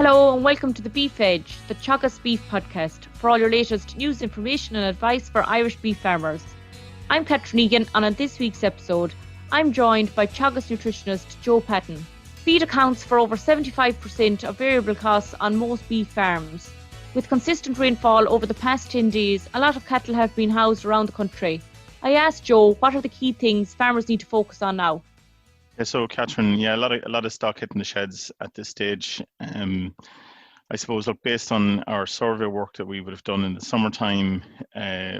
Hello and welcome to the Beef Edge, the Teagasc Beef podcast, for all your latest news, information and advice for Irish beef farmers. I'm Catherine Egan, and on this week's episode, I'm joined by Teagasc Nutritionist Joe Patton. Feed accounts for over 75% of variable costs on most beef farms. With consistent rainfall over the past 10 days, a lot of cattle have been housed around the country. I asked Joe what are the key things farmers need to focus on now. So Catherine, a lot of stock hitting the sheds at this stage. I suppose, look, based on our survey work that we would have done in the summertime,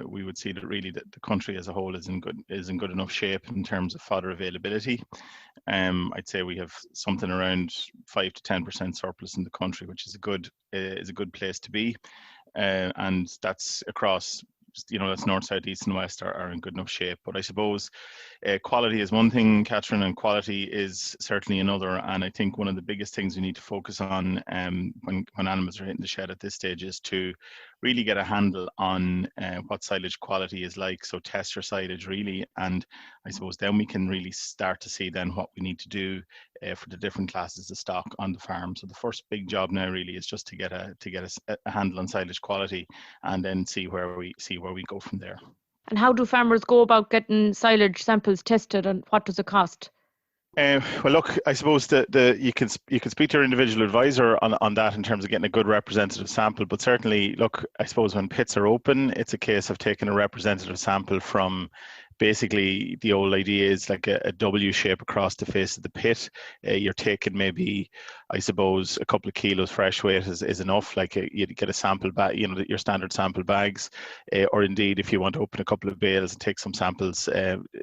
we would see that really the country as a whole is in good enough shape in terms of fodder availability. I'd say we have something around 5 to 10% surplus in the country, which is a good place to be, and that's across. That's north, south, east, and west are in good enough shape. But I suppose quality is one thing, Catherine, and quality is certainly another. And I think one of the biggest things we need to focus on when animals are hitting the shed at this stage is to really get a handle on what silage quality is like. So test your silage really, and I suppose then we can really start to see then what we need to do for the different classes of stock on the farm. So the first big job now really is just to get a handle on silage quality, and then see where we go from there. And how do farmers go about getting silage samples tested, and what does it cost? Well, look, I suppose you can speak to your individual advisor on that in terms of getting a good representative sample. But certainly, look, I suppose when pits are open, it's a case of taking a representative sample from. Basically, the old idea is like a W shape across the face of the pit. You're taking maybe, I suppose, a couple of kilos fresh weight is enough. Like you get a sample bag, your standard sample bags, or indeed, if you want to open a couple of bales and take some samples,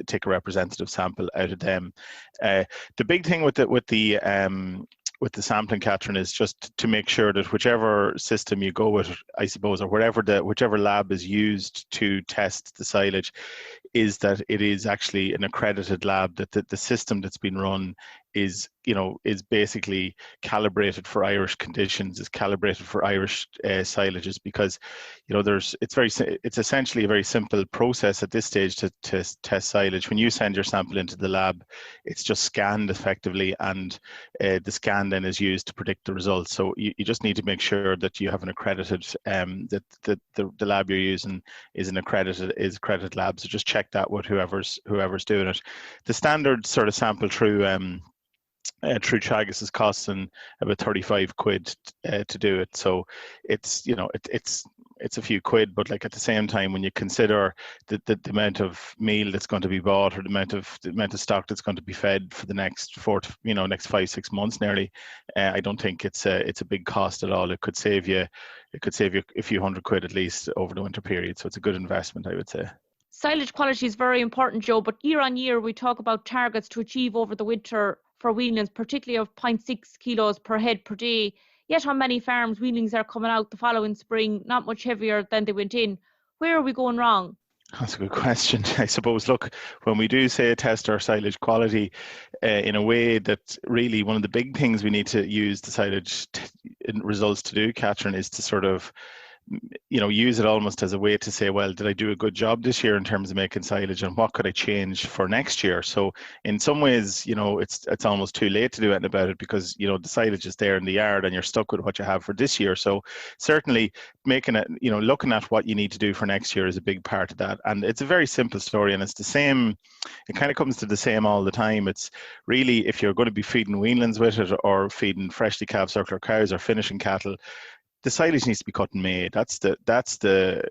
take a representative sample out of them. The big thing with the sampling, Catherine, is just to make sure that whichever system you go with, I suppose, or whichever lab is used to test the silage, is that it is actually an accredited lab, that the system that's been run is basically calibrated for Irish conditions, is calibrated for Irish silages, because it's essentially a very simple process at this stage to test silage. When you send your sample into the lab, it's just scanned effectively, and the scan then is used to predict the results. So you just need to make sure that you have an accredited, that the lab you're using is accredited lab. So just check that with whoever's doing it. The standard sort of sample through Teagasc is costing about 35 quid to do it. So it's a few quid, but like at the same time, when you consider the amount of meal that's going to be bought, or the amount of stock that's going to be fed for the next 5-6 months nearly, I don't think it's a big cost at all. It could save you a few hundred quid at least over the winter period. So it's a good investment, I would say. Silage quality is very important, Joe, but year on year we talk about targets to achieve over the winter for weanlings, particularly of 0.6 kilos per head per day. Yet on many farms, weanlings are coming out the following spring not much heavier than they went in. Where are we going wrong? That's a good question. I suppose, look, when we do say test our silage quality, in a way that really one of the big things we need to use the silage results to do, Catherine, is to sort of use it almost as a way to say, well, did I do a good job this year in terms of making silage, and what could I change for next year? So in some ways, it's almost too late to do anything about it, because the silage is there in the yard and you're stuck with what you have for this year. So certainly making it, looking at what you need to do for next year is a big part of that. And it's a very simple story, and it's the same. It kind of comes to the same all the time. It's really, if you're going to be feeding weanlings with it, or feeding freshly calved circular cows, or finishing cattle, the silage needs to be cut in May. That's the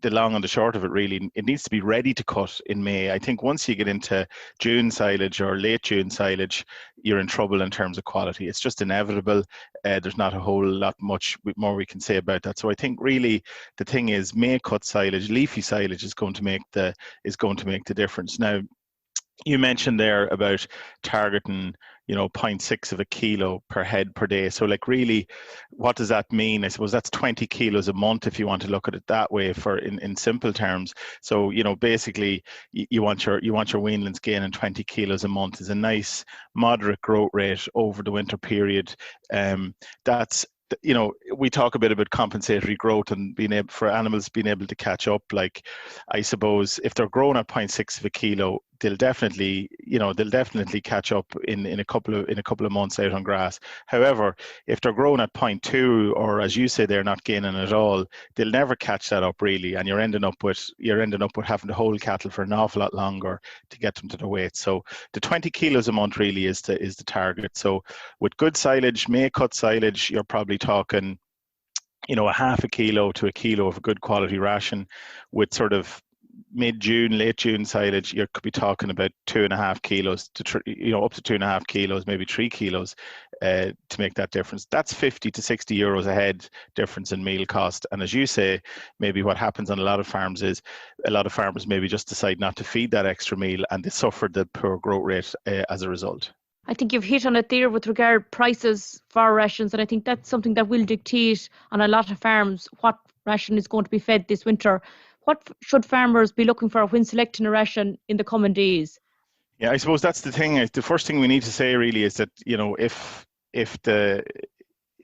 long and the short of it, really. It needs to be ready to cut in May. I think once you get into June silage or late June silage, you're in trouble in terms of quality. It's just inevitable. There's not a whole lot much more we can say about that. So I think really the thing is, May cut silage, leafy silage, is going to make the difference. Now, you mentioned there about targeting 0.6 of a kilo per head per day. So like, really, what does that mean? I suppose that's 20 kilos a month, if you want to look at it that way, for in simple terms. So basically you want your weanlings gaining 20 kilos a month is a nice moderate growth rate over the winter period. That's we talk a bit about compensatory growth and for animals being able to catch up. Like, I suppose if they're growing at 0.6 of a kilo, they'll definitely catch up in a couple of months out on grass. However, if they're growing at 0.2, or as you say, they're not gaining at all, they'll never catch that up really, and you're ending up with having to hold cattle for an awful lot longer to get them to the weight. So the 20 kilos a month really is the target. So with good silage, May cut silage, you're probably talking, a half a kilo to a kilo of a good quality ration. With sort of mid-June, late June silage, you could be talking about 2.5 kilos to up to 2.5 kilos, maybe 3 kilos, to make that difference. That's 50 to 60 euros a head difference in meal cost. And as you say, maybe what happens on a lot of farms is a lot of farmers maybe just decide not to feed that extra meal, and they suffer the poor growth rate as a result. I think you've hit on it there with regard prices for rations, and I think that's something that will dictate on a lot of farms what ration is going to be fed this winter. What should farmers be looking for when selecting a ration in the coming days? Yeah, I suppose that's the thing. The first thing we need to say really is that,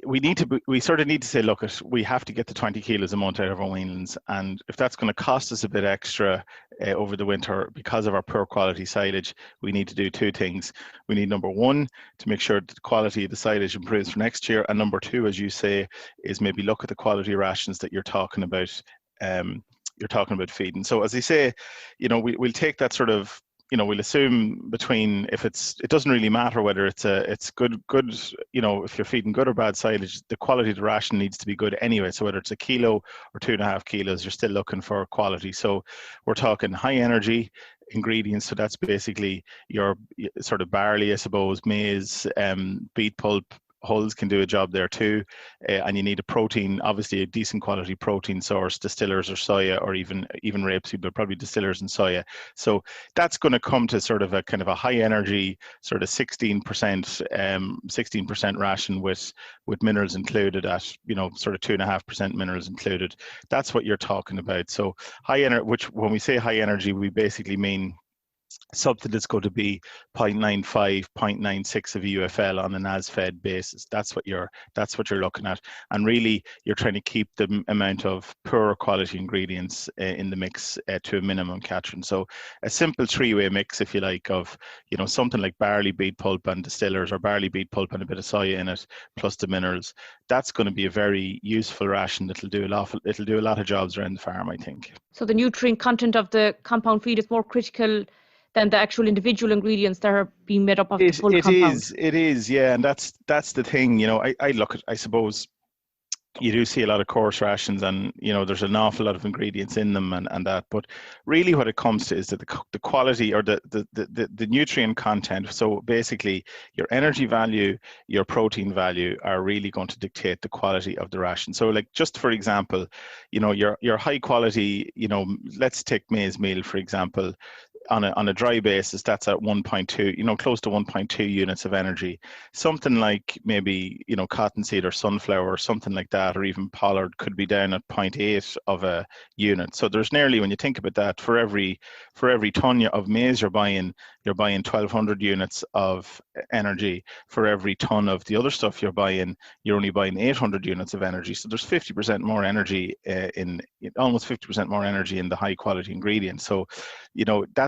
we sort of need to say, look, we have to get the 20 kilos a month out of our weanlings, and if that's going to cost us a bit extra over the winter because of our poor quality silage, we need to do two things. We need, number one, to make sure that the quality of the silage improves for next year, and number two, as you say, is maybe look at the quality rations that you're talking about. Feeding. So as I say, we'll take that sort of, we'll assume between, it doesn't really matter whether it's good, if you're feeding good or bad silage, the quality of the ration needs to be good anyway. So whether it's a kilo or 2.5 kilos, you're still looking for quality. So we're talking high energy ingredients. So that's basically your sort of barley, I suppose, maize, beet pulp. Hulls can do a job there too, and you need a protein, obviously a decent quality protein source, distillers or soya, or even rapeseed, but probably distillers and soya. So that's going to come to sort of a kind of a high energy, sort of 16% ration with minerals included at, sort of 2.5% minerals included. That's what you're talking about. So high energy, which when we say high energy, we basically mean something that's going to be 0.95, 0.96 of UFL on an as-fed basis. That's what you're looking at, and really you're trying to keep the amount of poor quality ingredients in the mix to a minimum, Catherine. So a simple three-way mix, if you like, of something like barley, beet pulp, and distillers, or barley, beet pulp, and a bit of soya in it, plus the minerals. That's going to be a very useful ration that'll do a lot of jobs around the farm, I think. So the nutrient content of the compound feed is more critical than the actual individual ingredients that are being made up of the full compound. It is, yeah, and that's the thing. I suppose you do see a lot of coarse rations, and there's an awful lot of ingredients in them and that, but really what it comes to is that the quality, or the nutrient content. So basically your energy value, your protein value are really going to dictate the quality of the ration. So like, just for example, your high quality, let's take maize meal for example. On a dry basis, that's at 1.2, close to 1.2 units of energy. Something like maybe, cottonseed or sunflower or something like that, or even pollard, could be down at 0.8 of a unit. So there's nearly, when you think about that, for every ton of maize you're buying 1,200 units of energy. For every ton of the other stuff you're only buying 800 units of energy. So there's 50% more energy almost 50% more energy in the high quality ingredients. So,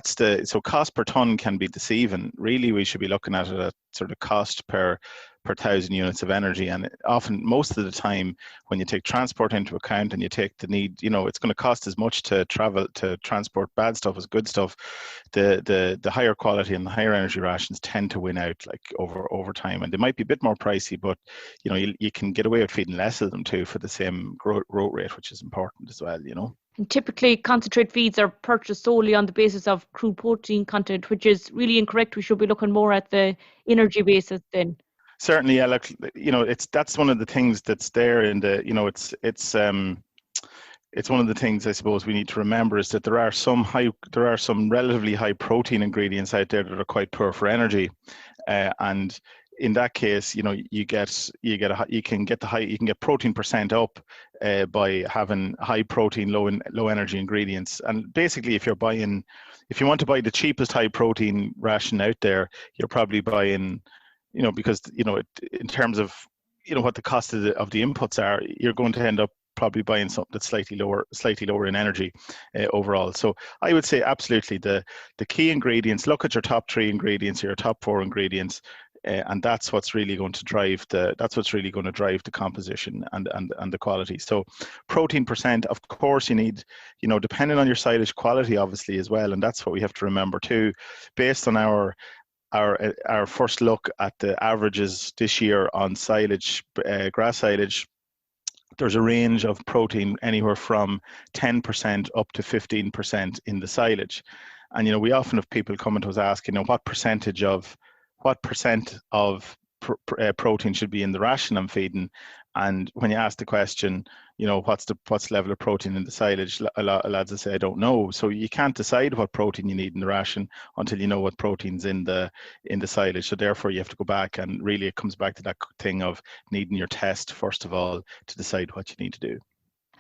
so cost per ton can be deceiving. Really, we should be looking at it at sort of cost per 1,000 units of energy. And often, most of the time, when you take transport into account and you take the need, it's going to cost as much to transport bad stuff as good stuff. The higher quality and the higher energy rations tend to win out, like over time. And they might be a bit more pricey, but you can get away with feeding less of them too for the same growth rate, which is important as well. And typically, concentrate feeds are purchased solely on the basis of crude protein content, which is really incorrect. We should be looking more at the energy basis then. Certainly, yeah. That's one of the things that's there in the, it's one of the things I suppose we need to remember, is that there are some relatively high protein ingredients out there that are quite poor for energy, and in that case, you can get protein percent up by having high protein, low energy ingredients. And basically, if you want to buy the cheapest high protein ration out there, you're probably buying, because in terms of what the cost of the inputs are, you're going to end up probably buying something that's slightly lower in energy overall. So I would say absolutely the key ingredients. Look at your top 3 ingredients, your top 4 ingredients. And that's what's really going to drive the composition and the quality. So protein percent, of course, you need, depending on your silage quality, obviously, as well. And that's what we have to remember too, based on our first look at the averages this year on silage, grass silage. There's a range of protein anywhere from 10% up to 15% in the silage. And, we often have people coming to us asking, what percent of protein should be in the ration I'm feeding? And when you ask the question, what's the level of protein in the silage, a lot of lads will say, I don't know. So you can't decide what protein you need in the ration until you know what protein's in the silage. So therefore you have to go back, and really it comes back to that thing of needing your test first of all to decide what you need to do.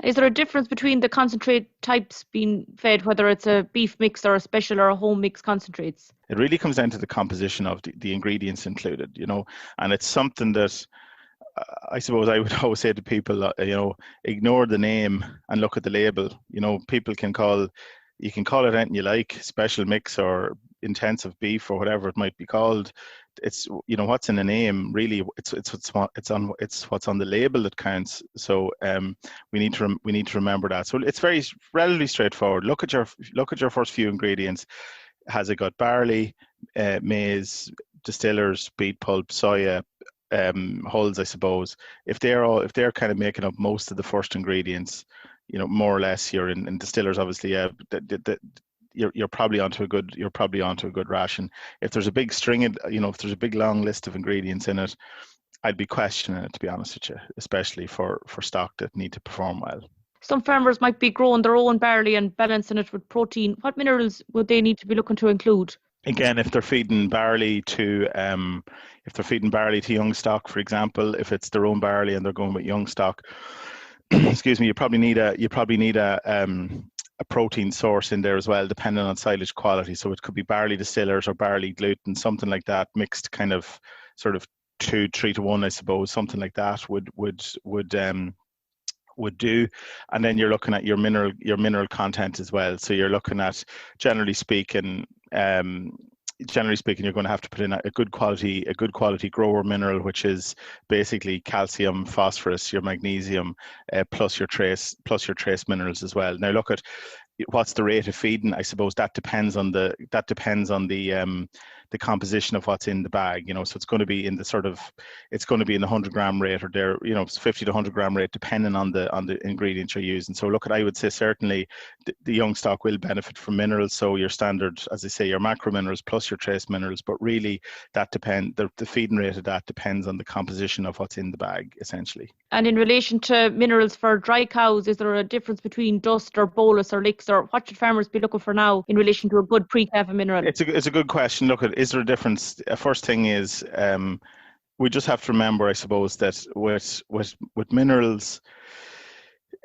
Is there a difference between the concentrate types being fed, whether it's a beef mix or a special or a home mix concentrates? It really comes down to the composition of the ingredients included, and it's something that I suppose I would always say to people, ignore the name and look at the label. People you can call it anything you like, special mix or intensive beef or whatever it might be called. It's, what's in the name really. It's what's on the label that counts. So we need to remember that. So it's relatively straightforward. Look at your first few ingredients. Has it got barley, maize, distillers, beet pulp, soya, hulls, I suppose. If they're kind of making up most of the first ingredients, more or less, you're in distillers, obviously. You're probably onto a good ration. If there's a big string, if there's a big long list of ingredients in it, I'd be questioning it, to be honest with you, especially for stock that need to perform well. Some farmers might be growing their own barley and balancing it with protein. What minerals would they need to be looking to include? Again, if they're feeding barley to young stock, for example, if it's their own barley and they're going with young stock, excuse me, you probably need a protein source in there as well, depending on silage quality. So it could be barley distillers or barley gluten, something like that, mixed kind of sort of 3 to 1, I suppose, something like that would do. And then you're looking at your mineral content as well. So you're looking at, generally speaking, you're going to have to put in a good quality grower mineral, which is basically calcium, phosphorus, your magnesium, plus your trace minerals as well. Now look at what's the rate of feeding. I suppose that depends on the composition of what's in the bag. So it's going to be in the 100 gram rate, or there, 50 to 100 gram rate, depending on the ingredients you're using. So I would say certainly the young stock will benefit from minerals. So your standard, as I say, your macro minerals plus your trace minerals, but really that the feeding rate of that depends on the composition of what's in the bag, essentially. And in relation to minerals for dry cows, is there a difference between dust or bolus or licks, or what should farmers be looking for now in relation to a good pre-calf mineral? It's a good question. Look, is there a difference? First thing is, we just have to remember, I suppose, that with minerals,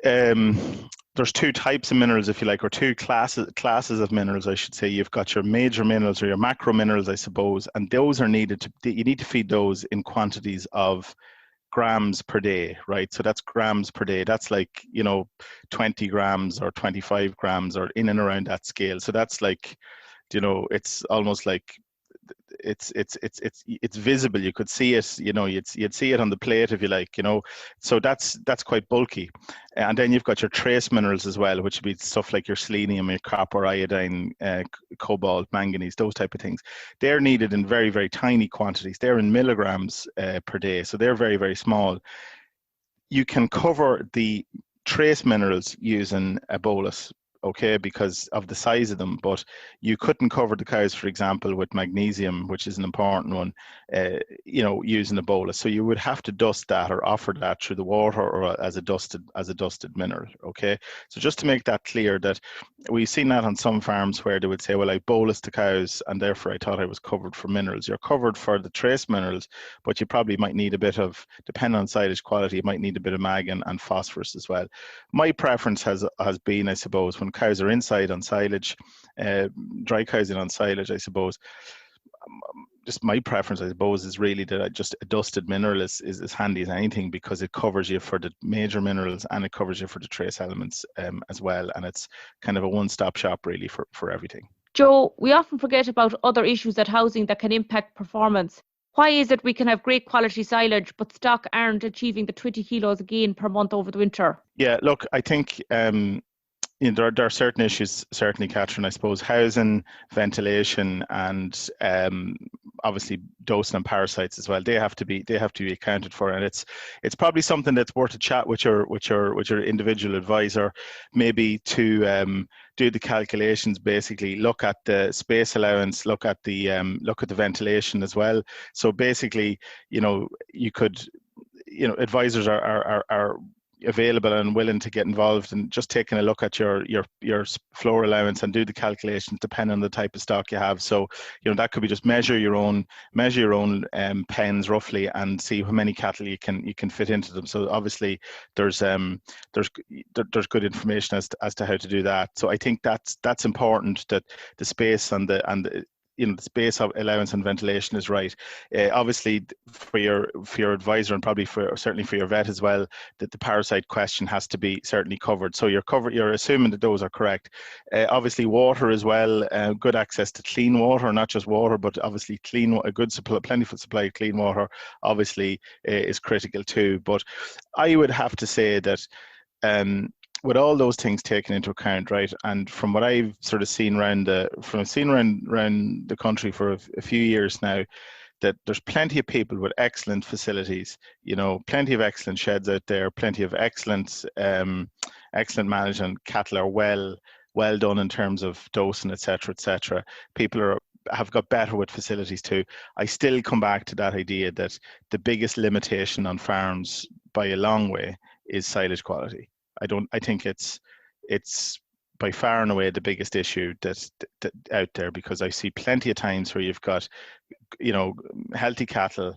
there's 2 types of minerals, if you like, or 2 classes of minerals, I should say. You've got your major minerals or your macro minerals, I suppose, and those are you need to feed those in quantities of grams per day, right? So that's grams per day. That's like 20 grams or 25 grams or in and around that scale. So that's like, it's almost like it's visible. You could see it. You'd see it on the plate, if you like. So that's quite bulky. And then you've got your trace minerals as well, which would be stuff like your selenium, your copper, iodine, cobalt, manganese, those type of things. They're needed in very, very tiny quantities. They're in milligrams per day, so they're very, very small. You can cover the trace minerals using a bolus, okay, because of the size of them, but you couldn't cover the cows, for example, with magnesium, which is an important one, using a bolus. So you would have to dust that or offer that through the water or as a dusted mineral, okay? So just to make that clear, that we've seen that on some farms where they would say, well, I bolus the cows and therefore I thought I was covered for minerals. You're covered for the trace minerals, but you probably might need a bit of, depending on silage quality, you might need a bit of mag and phosphorus as well. My preference has been, I suppose, when cows are inside on silage, dry cows in on silage, I suppose, just my preference, I suppose, is really that just a dusted mineral is as handy as anything, because it covers you for the major minerals and it covers you for the trace elements as well. And it's kind of a one-stop shop really for everything. Joe, we often forget about other issues at housing that can impact performance. Why is it we can have great quality silage, but stock aren't achieving the 20 kilos again per month over the winter? Yeah, look, I think there are certain issues, certainly, Catherine. I suppose housing, ventilation, and obviously dosing and parasites as well. They have to be accounted for, and it's probably something that's worth a chat with your individual advisor, maybe to do the calculations. Basically, look at the space allowance, look at the ventilation as well. So basically, you could, advisors are available and willing to get involved in just taking a look at your floor allowance and do the calculations depending on the type of stock you have. So that could be just measure your own pens roughly and see how many cattle you can fit into them. So obviously there's good information as to how to do that. So I think that's important, that the space and the the space of allowance and ventilation is right. Obviously, for your advisor, and probably certainly for your vet as well, that the parasite question has to be certainly covered. So you're assuming that those are correct. Obviously, water as well. Good access to clean water, not just water, but obviously a good supply, plentiful supply of clean water, obviously is critical too. But I would have to say that. With all those things taken into account, right, and from what I've sort of seen around the country for a few years now, that there's plenty of people with excellent facilities, plenty of excellent sheds out there, plenty of excellent management. Cattle are well done in terms of dosing, etc., etc. People have got better with facilities too. I still come back to that idea that the biggest limitation on farms by a long way is silage quality. I think it's by far and away the biggest issue that's out there, because I see plenty of times where you've got, healthy cattle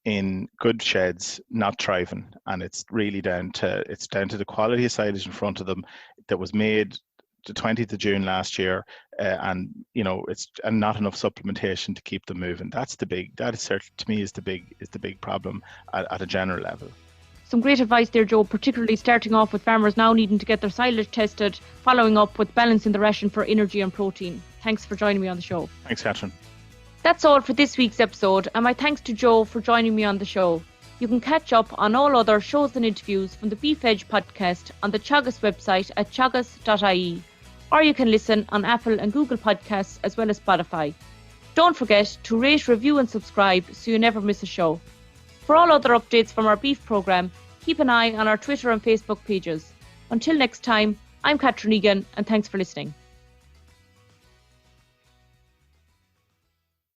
in good sheds not thriving, and it's really down to the quality of silage in front of them that was made the 20th of June last year, and not enough supplementation to keep them moving. That is certainly, to me, is the big problem at a general level. Some great advice there, Joe, particularly starting off with farmers now needing to get their silage tested, following up with balancing the ration for energy and protein. Thanks for joining me on the show. Thanks, Catherine. That's all for this week's episode, and my thanks to Joe for joining me on the show. You can catch up on all other shows and interviews from the Beef Edge podcast on the Teagasc website at teagasc.ie, or you can listen on Apple and Google podcasts as well as Spotify. Don't forget to rate, review and subscribe so you never miss a show. For all other updates from our beef programme, keep an eye on our Twitter and Facebook pages. Until next time, I'm Catherine Egan, and thanks for listening.